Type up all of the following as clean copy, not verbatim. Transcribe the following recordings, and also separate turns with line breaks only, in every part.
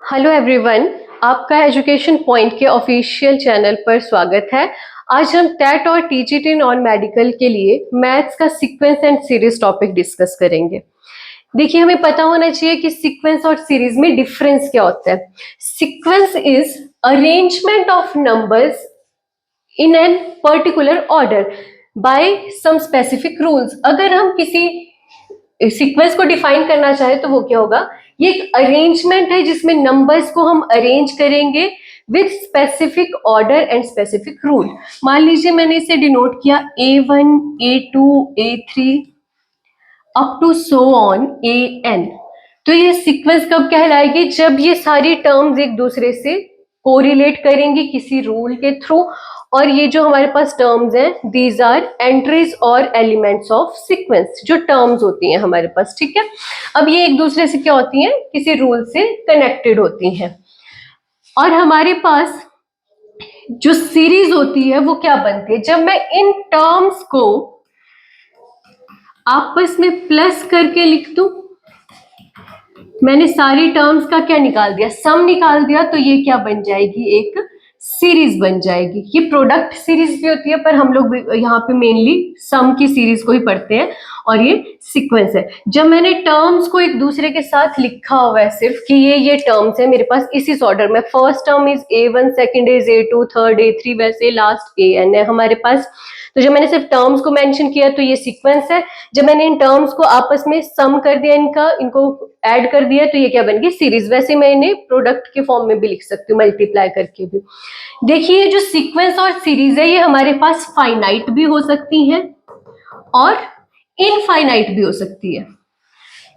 Hello everyone, आपका education point के official channel पर स्वागत है। आज हम टेट और टीजीटी नॉन मेडिकल के लिए मैथ्स का sequence and series topic discuss करेंगे। देखिए, हमें पता होना चाहिए कि सीक्वेंस और सीरीज में डिफरेंस क्या होता है। Sequence is arrangement of numbers in an particular order by some specific rules. अगर हम किसी सीक्वेंस को डिफाइन करना चाहे तो वो क्या होगा, ये एक अरेंजमेंट है जिसमें नंबर्स को हम अरेंज करेंगे with specific order and specific rule. मान लीजिए मैंने इसे डिनोट किया A1, A2, A3 up to so on AN। तो ये सीक्वेंस कब कहलाएगी, जब ये सारी टर्म्स एक दूसरे से कोरिलेट करेंगी किसी रूल के थ्रू। और ये जो हमारे पास टर्म्स हैं, दीज आर एंट्रीज और एलिमेंट्स ऑफ सीक्वेंस, जो टर्म्स होती हैं हमारे पास। ठीक है, अब ये एक दूसरे से क्या होती हैं, किसी रूल से कनेक्टेड होती हैं। और हमारे पास जो सीरीज होती है वो क्या बनती है, जब मैं इन टर्म्स को आपस में प्लस करके लिख दूं। मैंने सारी टर्म्स का क्या निकाल दिया, सम निकाल दिया, तो ये क्या बन जाएगी, एक सीरीज बन जाएगी। ये प्रोडक्ट सीरीज भी होती है, पर हम लोग यहाँ पे मेनली सम की सीरीज को ही पढ़ते हैं। और ये सीक्वेंस है। जब मैंने टर्म्स को एक दूसरे के साथ लिखा हुआ है सिर्फ कि ये टर्म्स है मेरे पास इस ऑर्डर में, first term is A1, second is A2, third A3, वैसे लास्ट AN है हमारे पास। तो जब मैंने सिर्फ टर्म्स को मेंशन किया तो ये सीक्वेंस है। जब मैंने इन टर्म्स को आपस में सम कर दिया, इनको ऐड कर दिया, तो ये क्या बन गई, सीरीज। वैसे मैं इन्हें प्रोडक्ट के फॉर्म में भी लिख सकती हूँ, मल्टीप्लाई करके भी। देखिए, जो सीक्वेंस और सीरीज है ये हमारे पास फाइनाइट भी हो सकती हैं और इनफाइनाइट भी हो सकती है।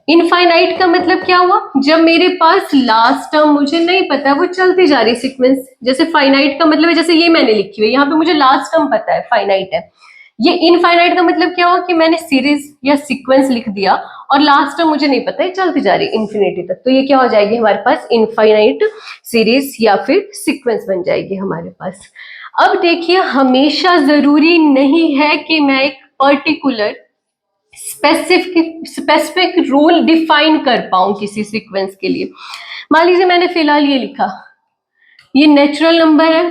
इनफाइनाइट का मतलब क्या हुआ, जब मेरे पास लास्ट टर्म मुझे नहीं पता, वो चलती जा रही सीक्वेंस। जैसे फाइनाइट का मतलब है, जैसे ये मैंने लिखी हुई है, यहाँ पे मुझे लास्ट टर्म पता है, फाइनाइट है। ये इनफाइनाइट का मतलब क्या हुआ कि मैंने सीरीज या सीक्वेंस लिख दिया और लास्ट टर्म मुझे नहीं पता है, चलती जा रही इन्फिनिटी तक। तो ये क्या हो जाएगी हमारे पास, इनफाइनाइट सीरीज या फिर सीक्वेंस बन जाएगी हमारे पास। अब देखिए, हमेशा जरूरी नहीं है कि मैं एक पर्टिकुलर स्पेसिफिक रूल डिफाइन कर पाऊं किसी सीक्वेंस के लिए। मान लीजिए मैंने फिलहाल ये लिखा, ये नेचुरल नंबर है,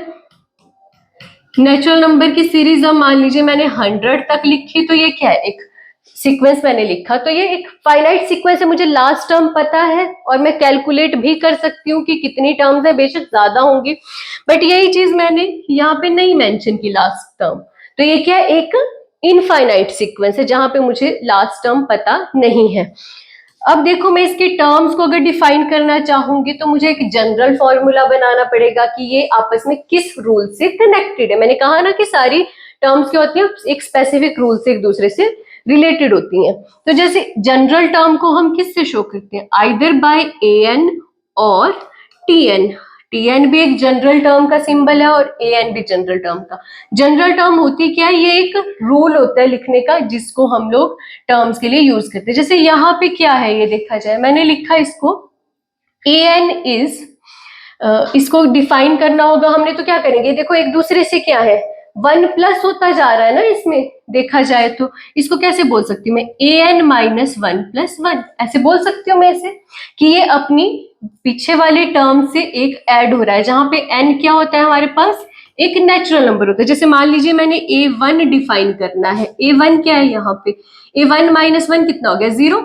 नेचुरल नंबर की सीरीज। अब मान लीजिए मैंने 100 तक लिखी, तो ये क्या है, एक सीक्वेंस मैंने लिखा, तो ये एक फाइनाइट सीक्वेंस है। मुझे लास्ट टर्म पता है और मैं कैलकुलेट भी कर सकती हूँ कि कितनी टर्म्स है, बेशक ज्यादा होंगी, बट यही चीज मैंने यहाँ पे नहीं मेंशन की, लास्ट टर्म। तो ये क्या है, एक इनफाइनाइट सीक्वेंस है जहां पे मुझे लास्ट टर्म पता नहीं है। अब देखो, मैं इसके टर्म्स को अगर डिफाइन करना चाहूंगी तो मुझे एक जनरल फॉर्मूला बनाना पड़ेगा कि ये आपस में किस रूल से कनेक्टेड है। मैंने कहा ना कि सारी टर्म्स क्या होती हैं, एक स्पेसिफिक रूल से एक दूसरे से रिलेटेड होती हैं। तो जैसे जनरल टर्म को हम किस से शो करते हैं, आइदर बाय AN और TN। TN भी एक जनरल टर्म का सिंबल है और AN भी जनरल टर्म का। जनरल टर्म होती क्या है, ये एक रूल होता है लिखने का जिसको हम लोग टर्म्स के लिए यूज करते हैं। जैसे यहाँ पे क्या है, ये देखा जाए, मैंने लिखा इसको AN इज, इसको डिफाइन करना होगा हमने, तो क्या करेंगे, देखो एक दूसरे से क्या है, 1 प्लस होता जा रहा है ना इसमें, देखा जाए तो इसको कैसे बोल सकती हूँ मैं, AN माइनस 1 प्लस 1, ऐसे बोल सकती हूँ मैं इसे, कि ये अपनी पीछे वाले टर्म से एक ऐड हो रहा है, जहां पे n क्या होता है हमारे पास, एक नेचुरल नंबर होता है। जैसे मान लीजिए मैंने A1 डिफाइन करना है, A1 क्या है यहाँ पे, A1 माइनस 1 कितना हो गया, 0।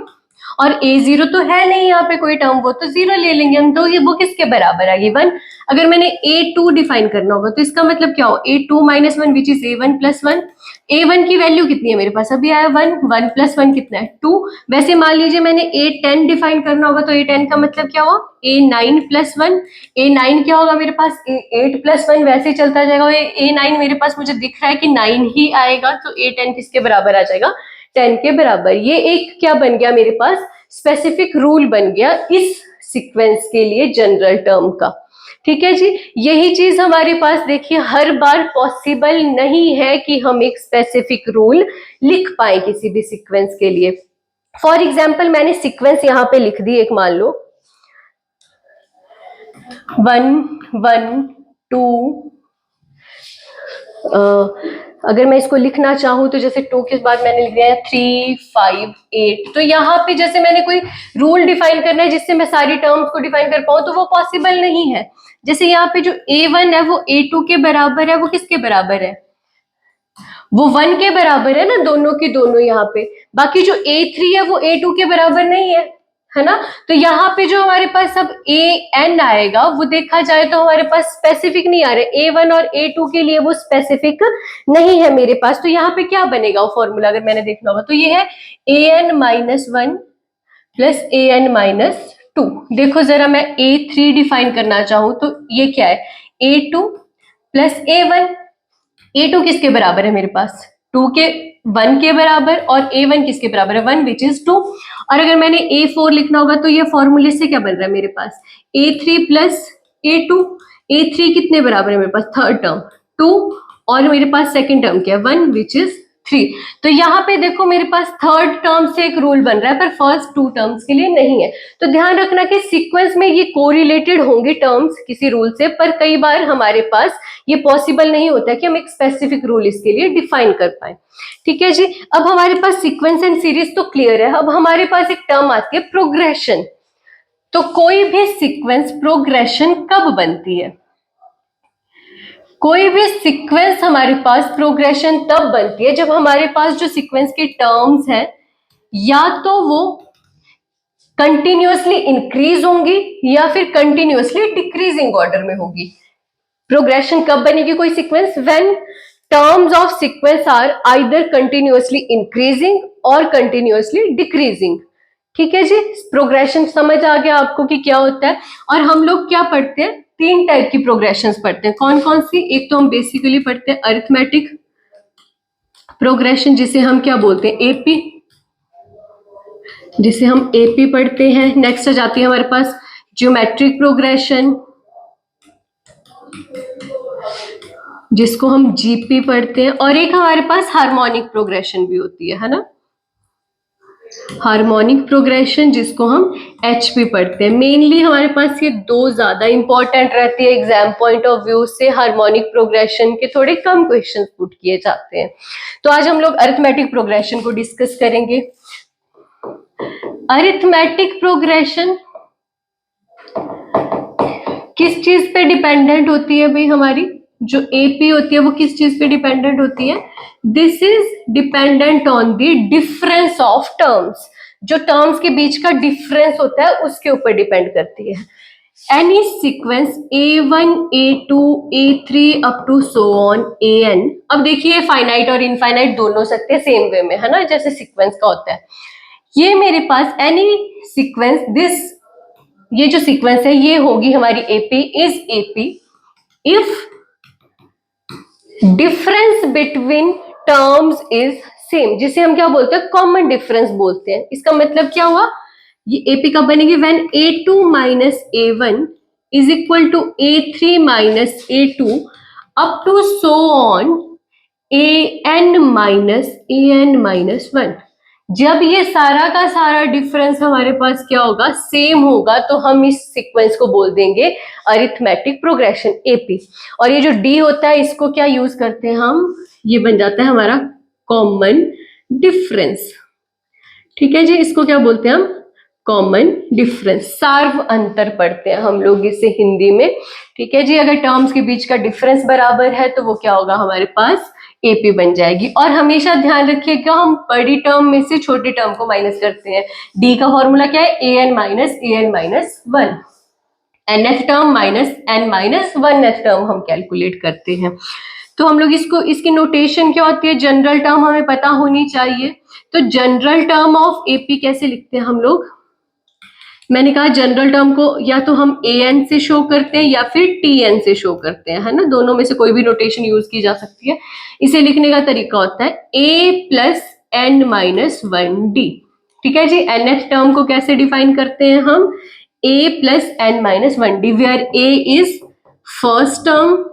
और A0 तो है नहीं यहाँ पे कोई टर्म, वो तो 0 ले लेंगे हम, तो ये वो किसके बराबर आएगी, 1। अगर मैंने A2 डिफाइन करना होगा तो इसका मतलब क्या हो, A2 minus 1 which is A1 plus 1। A1 की वैल्यू कितनी है मेरे पास, अभी आया 1, 1 प्लस 1 कितना है, 2। वैसे मान लीजिए मैंने A10 डिफाइन करना होगा तो A10 का मतलब क्या हुआ, A9 प्लस 1। A9 क्या होगा मेरे पास, A8 प्लस 1, वैसे चलता जाएगा। A9 मेरे पास मुझे दिख रहा है कि 9 ही आएगा, तो A10 किसके बराबर आ जाएगा, 10 के बराबर। ये एक क्या बन गया मेरे पास, स्पेसिफिक रूल बन गया इस सीक्वेंस के लिए जनरल टर्म का। ठीक है जी, यही चीज हमारे पास देखिए हर बार पॉसिबल नहीं है कि हम एक स्पेसिफिक रूल लिख पाए किसी भी सीक्वेंस के लिए। फॉर एग्जाम्पल मैंने सीक्वेंस यहाँ पे लिख दी, एक मान लो 1 1 2, अगर मैं इसको लिखना चाहूँ तो जैसे 2 के बाद मैंने लिख दिया है 3, 5, 8। तो यहाँ पे जैसे मैंने कोई रूल डिफाइन करना है जिससे मैं सारी टर्म्स को डिफाइन कर पाऊँ, तो वो पॉसिबल नहीं है। जैसे यहाँ पे जो A1 है वो A2 के बराबर है, वो किसके बराबर है? वो 1 के बराबर है ना, दोनों की दोनों यहाँ पे। बाकी जो A3 है वो A2 के बराबर नहीं है ना। तो यहाँ पे जो हमारे पास अब AN आएगा वो देखा जाए तो हमारे पास स्पेसिफिक नहीं आ रहा है। A1 और A2 के लिए वो स्पेसिफिक नहीं है मेरे पास। तो यहाँ पे क्या बनेगा वो फॉर्मूला, अगर मैंने देखना होगा तो ये है AN-1 प्लस AN-2। देखो जरा, मैं A3 डिफाइन करना चाहूं तो ये क्या है? A2 plus A1। A2 किसके बराबर है मेरे पास? 2 के 1 के बराबर। और A1 किसके बराबर है? 1 विच इज 2। और अगर मैंने A4 लिखना होगा तो ये फॉर्मूले से क्या बन रहा है मेरे पास? A3 plus A2। A3 कितने बराबर है मेरे पास? थर्ड टर्म 2, और मेरे पास सेकंड टर्म क्या है? 1 विच इज 3। तो यहाँ पे देखो मेरे पास थर्ड टर्म से एक रूल बन रहा है पर फर्स्ट 2 टर्म्स के लिए नहीं है। तो ध्यान रखना कि सीक्वेंस में ये कोरिलेटेड होंगे टर्म्स किसी रूल से, पर कई बार हमारे पास ये पॉसिबल नहीं होता है कि हम एक स्पेसिफिक रूल इसके लिए डिफाइन कर पाए। ठीक है जी। अब हमारे पास सीक्वेंस एंड सीरीज तो क्लियर है। अब हमारे पास एक टर्म आती है प्रोग्रेशन। तो कोई भी सीक्वेंस प्रोग्रेशन कब बनती है? कोई भी सीक्वेंस हमारे पास प्रोग्रेशन तब बनती है जब हमारे पास जो सीक्वेंस के टर्म्स हैं या तो वो कंटिन्यूअसली इंक्रीज होंगी या फिर कंटिन्यूअसली डिक्रीजिंग ऑर्डर में होगी। प्रोग्रेशन कब बनेगी कोई sequence? When terms of sequence are either continuously increasing और कंटिन्यूअसली डिक्रीजिंग। ठीक है जी। प्रोग्रेशन समझ आ गया आपको कि क्या होता है। और हम लोग क्या पढ़ते हैं? 3 टाइप की प्रोग्रेशंस पढ़ते हैं। कौन कौन सी? एक तो हम बेसिकली पढ़ते हैं अरिथमेटिक प्रोग्रेशन, जिसे हम क्या बोलते हैं? एपी, जिसे हम एपी पढ़ते हैं। नेक्स्ट आ जाती है हमारे पास ज्योमेट्रिक प्रोग्रेशन, जिसको हम जीपी पढ़ते हैं। और एक हमारे पास हार्मोनिक प्रोग्रेशन भी होती है ना, हार्मोनिक प्रोग्रेशन, जिसको हम एचपी पढ़ते हैं। मेनली हमारे पास ये 2 ज्यादा इंपॉर्टेंट रहती है एग्जाम पॉइंट ऑफ व्यू से। हार्मोनिक प्रोग्रेशन के थोड़े कम क्वेश्चन पुट किए जाते हैं। तो आज हम लोग अरिथमेटिक प्रोग्रेशन को डिस्कस करेंगे। अरिथमेटिक प्रोग्रेशन किस चीज पे डिपेंडेंट होती है भाई? हमारी जो एपी होती है वो किस चीज पे डिपेंडेंट होती है? This is dependent on the difference of terms. जो टर्म्स के बीच का डिफरेंस होता है उसके ऊपर डिपेंड करती है। Any sequence A1, A2, A3 up to so on AN। अब देखिए फाइनाइट और इनफाइनाइट दोनों सकते हैं सेम वे में, है ना, जैसे सीक्वेंस का होता है। ये मेरे पास एनी सीक्वेंस, दिस, ये जो सीक्वेंस है ये होगी हमारी AP, is AP if difference between terms is same, जिसे हम क्या बोलते हैं? कॉमन डिफरेंस बोलते हैं। इसका मतलब क्या हुआ? ये एपी कब बनेगी? When A2 minus A1 is equal to A3 minus A2 up to so on AN minus 1। जब ये सारा का सारा डिफरेंस हमारे पास क्या होगा? सेम होगा, तो हम इस सीक्वेंस को बोल देंगे अरिथमेटिक प्रोग्रेशन एपी। और ये जो डी होता है इसको क्या यूज करते हैं हम? ये बन जाता है हमारा कॉमन डिफरेंस। ठीक है जी। इसको क्या बोलते हैं हम? Common difference. सार्व अंतर पढ़ते हैं हम लोग इसे हिंदी में। ठीक है जी। अगर टर्म्स के बीच का डिफरेंस बराबर है तो वो क्या होगा? हमारे पास एपी बन जाएगी। और हमेशा ध्यान रखिएगा हम बड़ी टर्म में से छोटी टर्म को माइनस करते हैं। डी का फॉर्मूला क्या है? AN minus 1। nth term minus n minus 1th term हम कैलकुलेट करते हैं। तो हम लोग इसको, इसकी नोटेशन क्या होती है? जनरल टर्म हमें पता होनी चाहिए। तो जनरल टर्म ऑफ एपी कैसे लिखते हैं हम लोग? मैंने कहा जनरल टर्म को या तो हम AN से शो करते हैं या फिर TN से शो करते हैं, है ना। दोनों में से कोई भी नोटेशन यूज की जा सकती है। इसे लिखने का तरीका होता है A plus N minus 1D। ठीक है जी। nth टर्म को कैसे डिफाइन करते हैं हम? A plus N minus 1D, where A is first term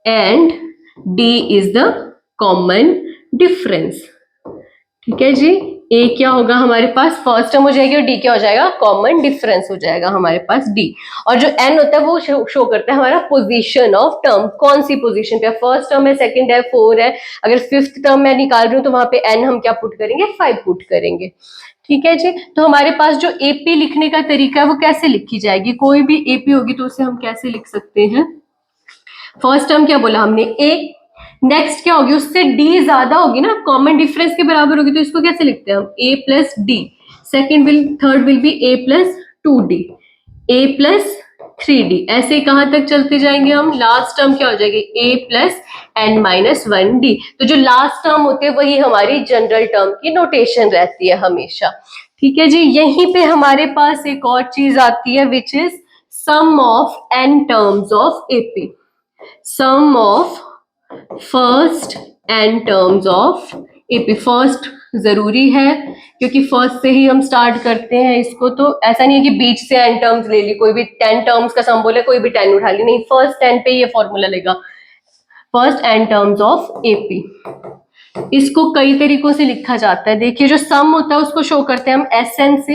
and D is the common difference. ठीक है जी। ए क्या होगा हमारे पास, फर्स्ट टर्म हो जाएगी, और डी क्या हो जाएगा, कॉमन डिफरेंस हो जाएगा हमारे पास डी। और जो एन होता है वो शो करता है हमारा पोजीशन ऑफ टर्म, कौन सी पोजीशन पे, फर्स्ट टर्म है, सेकंड है, 4 है, अगर फिफ्थ टर्म मैं निकाल रही हूँ तो वहां पे एन हम क्या पुट करेंगे, 5 पुट करेंगे। ठीक है जी। तो हमारे पास जो एपी लिखने का तरीका है वो कैसे लिखी जाएगी, कोई भी एपी होगी तो उसे हम कैसे लिख सकते हैं, फर्स्ट टर्म क्या बोला हमने, ए, नेक्स्ट क्या होगी, उससे डी ज्यादा होगी ना, कॉमन डिफरेंस के बराबर होगी, तो इसको कैसे लिखते हैं हम, A plus D, third will be A plus 2d, A plus 3d, ऐसे कहां तक चलते जाएंगे हम, लास्ट टर्म क्या हो जाएगी, ए प्लस एन माइनस 1d। तो जो लास्ट टर्म होते हैं वही हमारी जनरल टर्म की नोटेशन रहती है हमेशा। ठीक है जी। यहीं पे हमारे पास एक और चीज आती है which is sum of n terms of AP, sum of first n terms of AP. First जरूरी है क्योंकि फर्स्ट से ही हम स्टार्ट करते हैं इसको, तो ऐसा नहीं है कि बीच से एन टर्म्स ले ली, कोई भी 10 टर्म्स का सम बोले कोई भी 10 उठा ली, नहीं, फर्स्ट 10 पे ये फॉर्मूला लेगा, first n terms of AP. इसको कई तरीकों से लिखा जाता है, देखिए जो सम होता है उसको शो करते हैं हम एस एन से,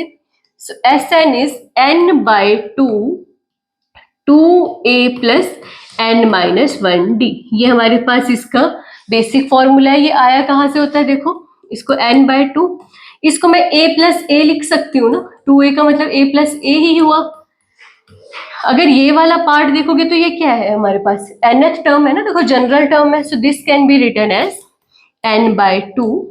S n is n by 2a plus n minus 1d, ये हमारे पास इसका बेसिक फॉर्मूला है। ये आया कहां से होता है, देखो इसको n बाय 2, इसको मैं a प्लस ए लिख सकती हूँ ना, 2a का मतलब a प्लस ए ही हुआ। अगर ये वाला पार्ट देखोगे तो ये क्या है हमारे पास, nth टर्म है ना, देखो जनरल टर्म है, so this can be written as n by 2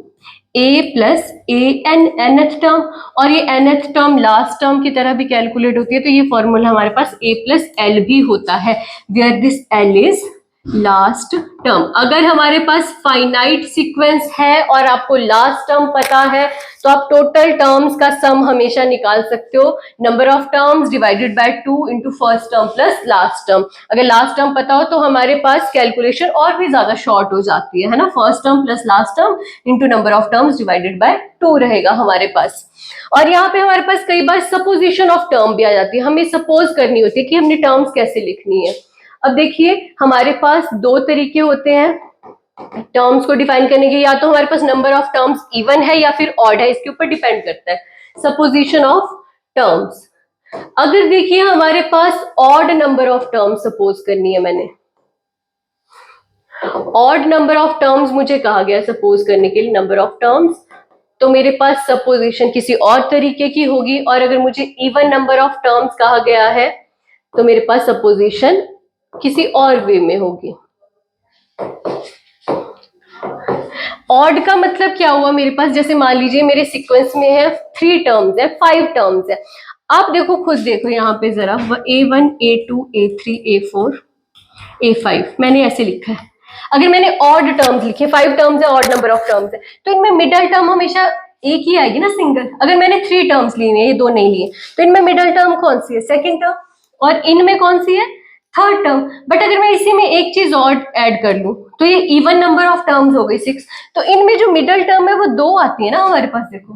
a plus a n, nth term, और ये nth टर्म लास्ट टर्म की तरह भी कैलकुलेट होती है, तो ये फॉर्मूला हमारे पास a प्लस एल भी होता है, where this l is last term. अगर हमारे पास फाइनाइट सीक्वेंस है और आपको लास्ट टर्म पता है तो आप टोटल टर्म्स का सम हमेशा निकाल सकते हो, number of terms divided by 2 into first term plus last term. अगर लास्ट टर्म पता हो तो हमारे पास कैलकुलेशन और भी ज्यादा शॉर्ट हो जाती है ना, first term plus last term into number of terms divided by 2 रहेगा हमारे पास। और यहाँ पे हमारे पास कई बार सपोजिशन ऑफ टर्म भी आ जाती है, हमें सपोज करनी होती है कि हमने टर्म्स कैसे लिखनी है। अब देखिए हमारे पास दो तरीके होते हैं टर्म्स को डिफाइन करने के, या तो हमारे पास नंबर ऑफ टर्म्स इवन है या फिर ऑड है, इसके ऊपर डिपेंड करता है सपोजिशन ऑफ टर्म्स। अगर देखिए हमारे पास odd number of terms suppose करनी है, मैंने ऑड नंबर ऑफ टर्म्स मुझे कहा गया सपोज करने के लिए नंबर ऑफ टर्म्स, तो मेरे पास सपोजिशन किसी और तरीके की होगी, और अगर मुझे इवन नंबर ऑफ टर्म्स कहा गया है तो मेरे पास सपोजिशन किसी और वे में होगी। ऑड का मतलब क्या हुआ मेरे पास, जैसे मान लीजिए मेरे सीक्वेंस में है 3 टर्म्स है, 5 टर्म्स है, आप देखो खुद देखो यहाँ पे जरा, a1 a2 a3 a4 a5 मैंने ऐसे लिखा है। अगर मैंने ऑड टर्म्स लिखे, 5 टर्म्स है, ऑड नंबर ऑफ टर्म्स है, तो इनमें मिडल टर्म हमेशा एक ही आएगी ना, सिंगल। अगर मैंने 3 टर्म्स लिए हैं, ये 2 नहीं लिए, तो इनमें मिडल टर्म कौन सी है, सेकेंड टर्म, और इनमें कौन सी है, थर्ड टर्म। बट अगर मैं इसी में एक चीज और ऐड कर लूं तो ये इवन नंबर ऑफ टर्म्स हो गई 6, तो इनमें जो मिडल टर्म है वो 2 आती है ना हमारे पास, देखो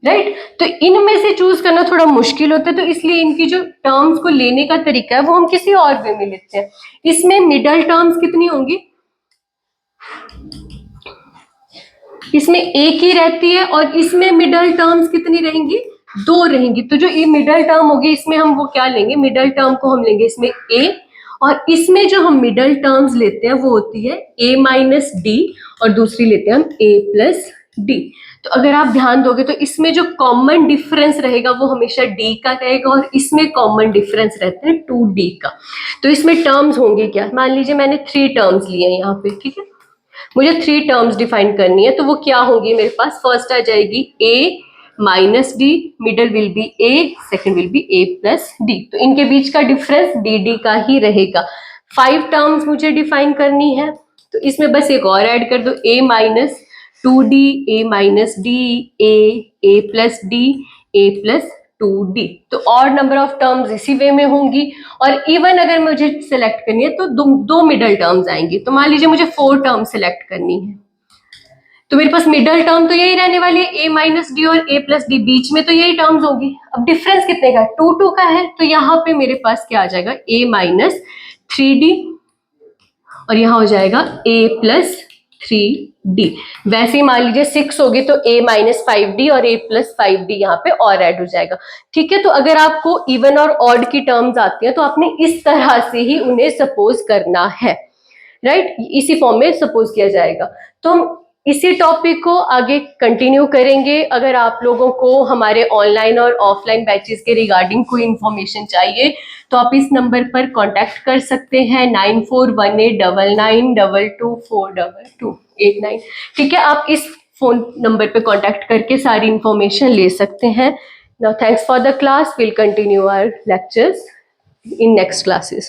राइट। तो इनमें से चूज करना थोड़ा मुश्किल होता है, तो इसलिए इनकी जो टर्म्स को लेने का तरीका है वो हम किसी और वे में लेते हैं। इसमें मिडल टर्म्स कितनी होंगी, इसमें एक ही रहती है, और इसमें मिडल टर्म्स कितनी रहेंगी, 2 रहेंगी। तो जो ये मिडल टर्म होगी इसमें हम वो क्या लेंगे, मिडल टर्म को हम लेंगे इसमें a, और इसमें जो हम मिडल टर्म्स लेते हैं वो होती है a माइनस डी, और दूसरी लेते हैं हम a प्लस डी। तो अगर आप ध्यान दोगे तो इसमें जो कॉमन डिफरेंस रहेगा वो हमेशा d का रहेगा, और इसमें कॉमन डिफरेंस रहता है 2d का। तो इसमें टर्म्स होंगे क्या, मान लीजिए मैंने 3 टर्म्स लिए हैं यहाँ पे, ठीक है, मुझे 3 टर्म्स डिफाइन करनी है, तो वो क्या होगी मेरे पास, फर्स्ट आ जाएगी a minus D, middle will be a, second will be a plus D, तो इनके बीच का डिफरेंस dd का ही रहेगा। 5 टर्म्स मुझे डिफाइन करनी है, तो इसमें बस एक और ऐड कर दो, a minus 2d, a minus D, a plus D, a plus 2d। तो ऑड नंबर ऑफ टर्म्स इसी वे में होंगी, और इवन अगर मुझे सिलेक्ट करनी है तो दो मिडल टर्म्स आएंगी। तो मान लीजिए मुझे 4 टर्म सिलेक्ट करनी है, तो मेरे पास मिडल टर्म तो यही रहने वाली है a माइनस डी और a प्लस डी, बीच में तो यही टर्म्स होगी। अब डिफरेंस कितने का, 2 का है, तो यहाँ पे मेरे पास क्या आ जाएगा, a माइनस 3d, और यहाँ हो जाएगा a प्लस 3D। वैसे ही मान लीजिए 6 होगी तो a माइनस 5d और a प्लस 5d यहाँ पे और ऐड हो जाएगा। ठीक है, तो अगर आपको इवन और ऑड की टर्म्स आती हैं तो आपने इस तरह से ही उन्हें सपोज करना है, राइट, इसी फॉर्म में सपोज किया जाएगा। तो हम इसी टॉपिक को आगे कंटिन्यू करेंगे। अगर आप लोगों को हमारे ऑनलाइन और ऑफलाइन बैचेस के रिगार्डिंग कोई इंफॉर्मेशन चाहिए तो आप इस नंबर पर कांटेक्ट कर सकते हैं 941899224289। ठीक है, आप इस फोन नंबर पे कांटेक्ट करके सारी इंफॉर्मेशन ले सकते हैं। Now thanks for the class, will continue our lectures in next classes.